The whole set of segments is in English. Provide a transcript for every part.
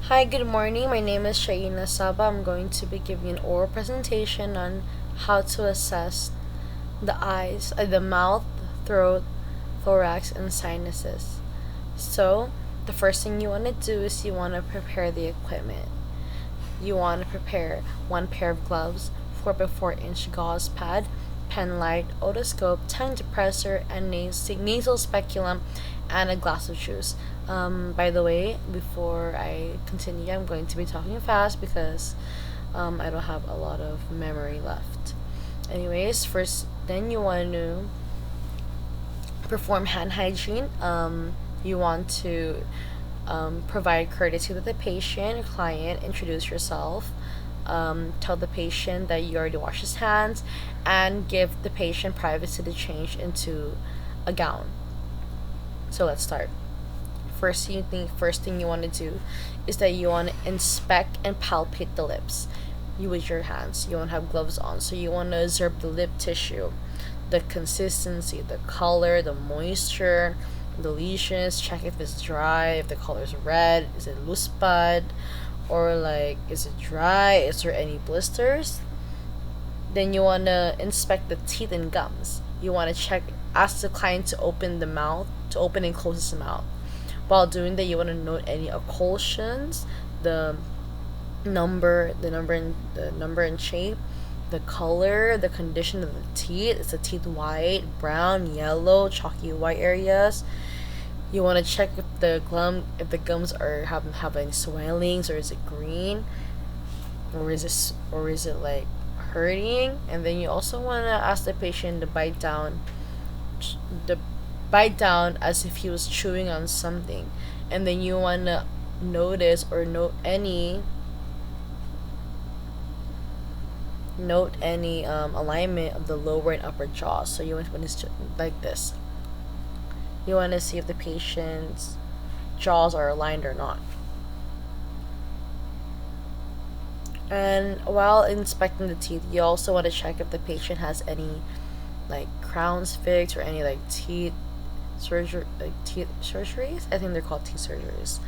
Hi, good morning. My name is Shaina Saba. I'm going to be giving an oral presentation on how to assess the eyes, the mouth, throat, thorax, and sinuses. So, the first thing you want to do is you want to prepare the equipment. You want to prepare one pair of gloves, 4x4-inch gauze pad, pen light, otoscope, tongue depressor, and nasal speculum, and a glass of juice. By the way, before I continue, I'm going to be talking fast because I don't have a lot of memory left. Anyways, first, then you want to perform hand hygiene. You want to provide courtesy to the patient or client, introduce yourself, tell the patient that you already washed his hands, and give the patient privacy to change into a gown. So let's start. First thing you want to do is that you want to inspect and palpate the lips. You with your hands. You won't have gloves on, so you want to observe the lip tissue, the consistency, the color, the moisture, the lesions. Check if it's dry, if the color is red, is it loose bud, or like is it dry? Is there any blisters? Then you want to inspect the teeth and gums. You want to check, ask the client to open the mouth, to open and close his mouth. While doing that, you want to note any occlusions, the number and shape, the color, the condition of the teeth. Is the teeth white, brown, yellow, chalky white areas? You want to check if the gums are have any swellings, or is it green, or is it like hurting? And then you also want to ask the patient to the bite down as if he was chewing on something. And then you want to note any alignment of the lower and upper jaw. So you want, when it's like this, you want to see if the patient's jaws are aligned or not. And while inspecting the teeth, you also want to check if the patient has any like crowns fixed or any like teeth surgeries. I think they're called teeth surgeries.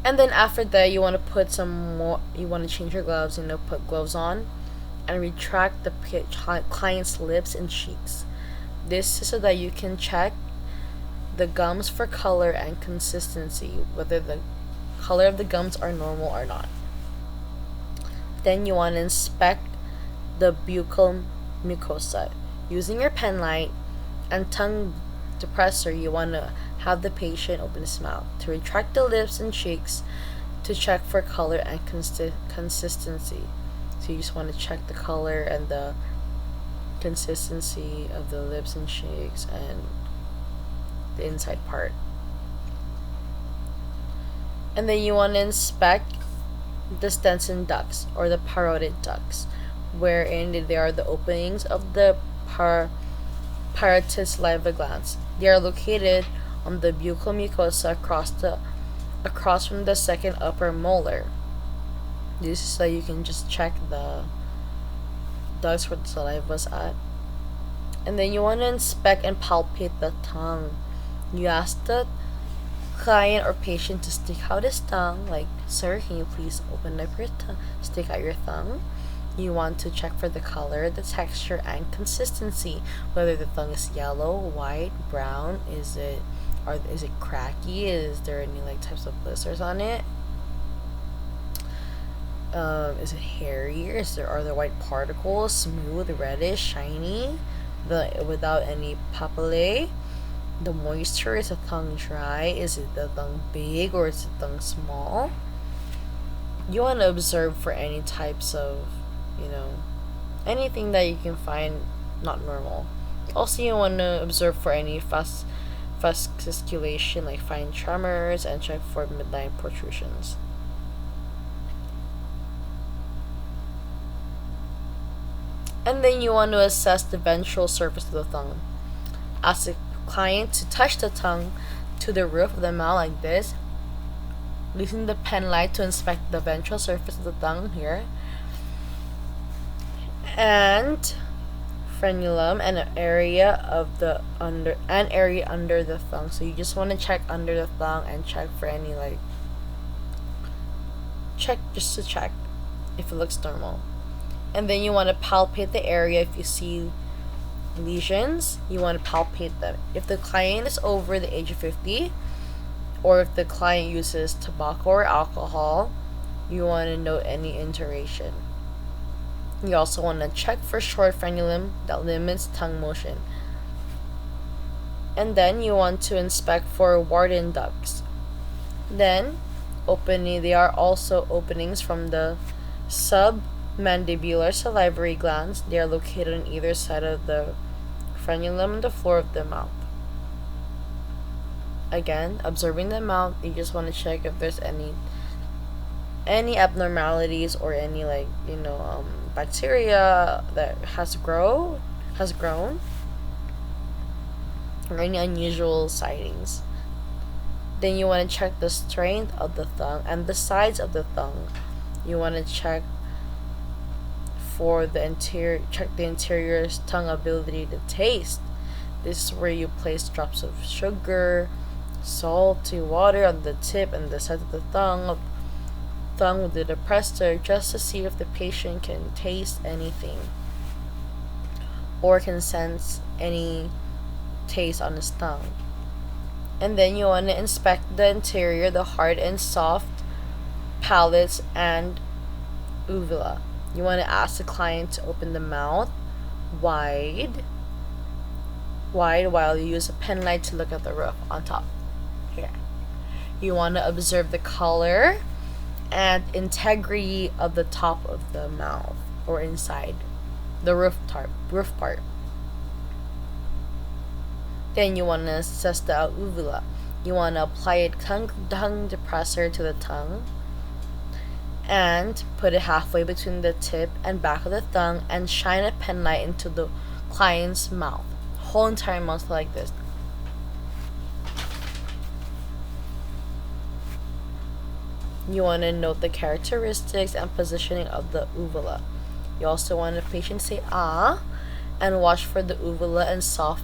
And then after that, you want to put some more. You want to change your gloves. Put gloves on, and retract the client's lips and cheeks. This is so that you can check the gums for color and consistency, whether the color of the gums are normal or not. Then you want to inspect the buccal mucosa. Using your pen light and tongue depressor, you want to have the patient open his mouth to retract the lips and cheeks to check for color and consistency. So you just want to check the color and the consistency of the lips and cheeks and the inside part. And then you want to inspect the Stenson ducts or the parotid ducts, wherein they are the openings of the parotid saliva glands. They are located on the buccal mucosa across from the second upper molar. This is so you can just check the ducts where the saliva is at. And then you want to inspect and palpate the tongue. You ask the client or patient to stick out his tongue, like, sir, can you please open up your tongue, stick out your tongue. You want to check for the color, the texture, and consistency, whether the tongue is yellow, white, brown. Is it cracky? Is there any like types of blisters on it? Is it hairy? Are there white particles, smooth, reddish, shiny, without any papillae? The moisture, is the tongue dry? Is it the tongue big or is the tongue small? You want to observe for any types of, anything that you can find not normal. Also, you want to observe for any fasciculation, like fine tremors, and check for midline protrusions. And then you want to assess the ventral surface of the tongue. Ask the client to touch the tongue to the roof of the mouth like this, using the pen light to inspect the ventral surface of the tongue here, and frenulum, and an area under the tongue. So you just want to check under the tongue and check for any like just to check if it looks normal. And then you want to palpate the area. If you see lesions, you want to palpate them. If the client is over the age of 50, or if the client uses tobacco or alcohol, you want to note any induration. You also want to check for short frenulum that limits tongue motion. And then you want to inspect for Warden ducts. Then, there are also openings from the submandibular salivary glands. They are located on either side of the frenulum and the floor of the mouth. Again, observing the mouth, you just want to check if there's any abnormalities or any bacteria that has grown, or any unusual sightings. Then you want to check the strength of the tongue and the sides of the tongue. You want to check for the interior tongue ability to taste. This is where you place drops of sugar, salty water on the tip and the side of the tongue with the depressor, just to see if the patient can taste anything or can sense any taste on his tongue. And then you want to inspect the interior, the hard and soft palates and uvula. You want to ask the client to open the mouth wide while you use a pen light to look at the roof on top. Here. You want to observe the color and integrity of the top of the mouth or inside the roof part. Then you want to assess the uvula. You want to apply a tongue depressor to the tongue and put it halfway between the tip and back of the tongue and shine a pen light into the client's mouth. Whole entire mouth like this. You want to note the characteristics and positioning of the uvula. You also want the patient to say ah and watch for the uvula and soft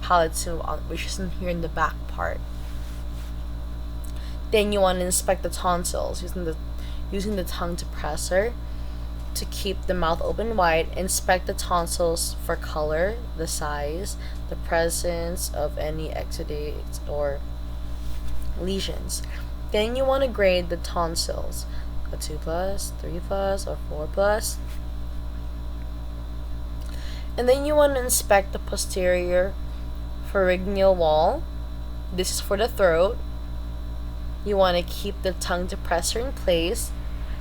palatal, which is in here in the back part. Then you want to inspect the tonsils using the tongue depressor to keep the mouth open wide. Inspect the tonsils for color, the size, the presence of any exudates or lesions. Then you want to grade the tonsils, a 2+, 3+, or 4+. And then you want to inspect the posterior pharyngeal wall. This is for the throat. You want to keep the tongue depressor in place,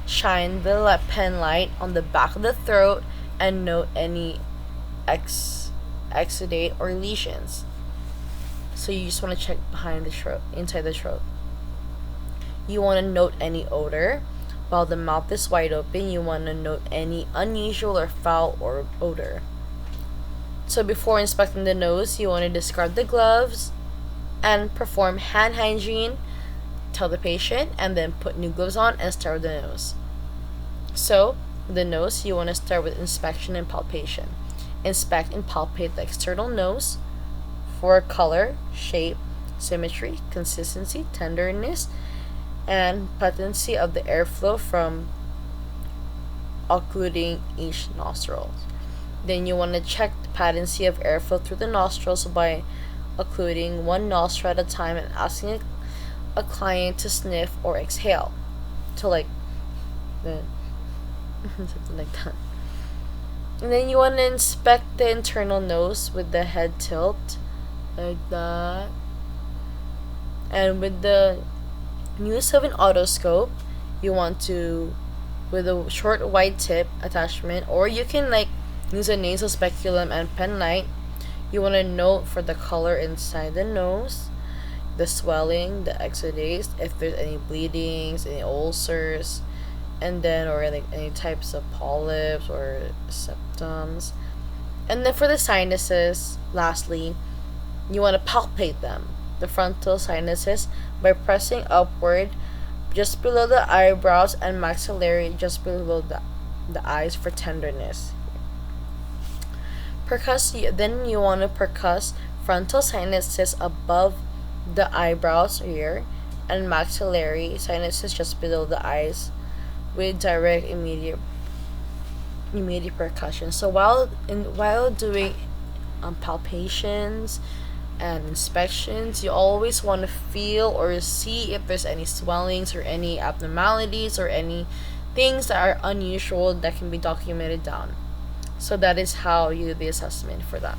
shine the pen light on the back of the throat, and note any exudate or lesions. So you just want to check behind the throat, inside the throat. You want to note any odor. While the mouth is wide open, you want to note any unusual or foul or odor. So before inspecting the nose, you want to discard the gloves and perform hand hygiene, tell the patient, and then put new gloves on and start with the nose. So, the nose, you want to start with inspection and palpation. Inspect and palpate the external nose for color, shape, symmetry, consistency, tenderness, and patency of the airflow from occluding each nostril. Then you want to check the patency of airflow through the nostrils by occluding one nostril at a time and asking a client to sniff or exhale. So something like that. And then you want to inspect the internal nose with the head tilt like that. And with the use of an otoscope, you want to, with a short wide tip attachment, or you can use a nasal speculum and pen light, you want to note for the color inside the nose, the swelling, the exudates, if there's any bleedings, any ulcers, and then or any types of polyps or septums. And then for the sinuses, lastly, you want to palpate them, the frontal sinuses, by pressing upward just below the eyebrows and maxillary just below the eyes for tenderness. Then you want to percuss frontal sinuses above the eyebrows here and maxillary sinuses just below the eyes with direct immediate percussion. So while doing palpations and inspections, you always want to feel or see if there's any swellings or any abnormalities or any things that are unusual that can be documented down. So that is how you do the assessment for that.